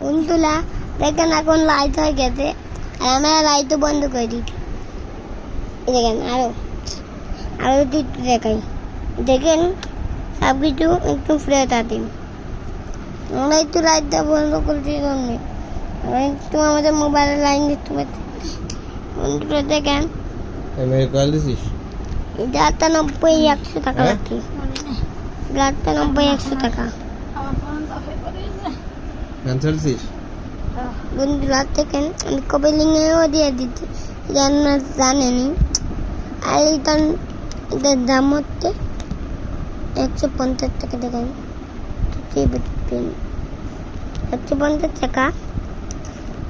বন্ধুরা দেখেন এখন লাইট হয়ে গেছে আর আমরা লাইট বন্ধ করে দিচ্ছি। দেখেন আরো আরো একটু দেখাই, দেখেন সব কিছু একটু ফ্রেশ আছে। আমরা একটু লাইটটা বন্ধ করছি জন্য একটু আমাদের মোবাইলে লাইন দেখতে পাচ্ছি। বন্ধুরা দেখেন এটা 90-100 টাকা লাগছে, 90-100 টাকা। বন্ধুরা দেখেন আমি কবে লিঙ্কেও দিয়ে দিচ্ছি, জানেনি। আর এটার দাম হচ্ছে 150 টাকা। দেখেন 150 টাকা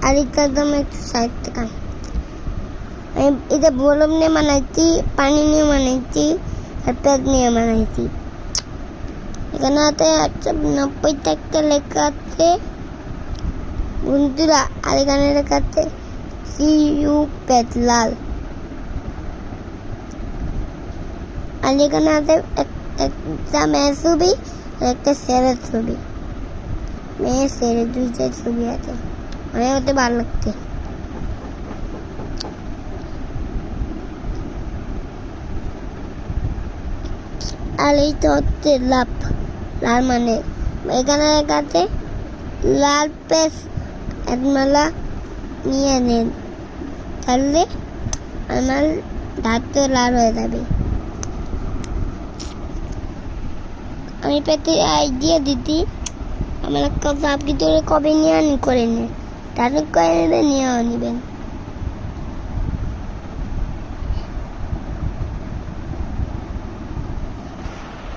আর এটার দাম 160 টাকা। আমি এটা বরফ নিয়ে বানাইছি, পানি নিয়ে বানাইছি আর পেঁয়াজ নিয়ে বানাইছি। এখানে 190 টাকা লেখা আছে বন্ধুরা, আর এখানে লেখা আছে CU পেটলাল। আর এখানে আছে একটা মেয়ের ছবি আর একটা ছেলের ছবি। মেয়ে ছেলে দুইটা ছবি আছে, অনেক হতে ভালো লাগছে। আর এইটা হচ্ছে লাল মানে এখানে লেখা আছে লাল পেস একমালা নিয়ে নেন, তাহলে আমার দাঁতও লাল হয়ে যাবে। আমি পেতে আইডিয়া দিতি আমার সব কিছু কবে নিয়ে করে নেন, তাহলে করে নেবেন, নিয়েও নেবেন।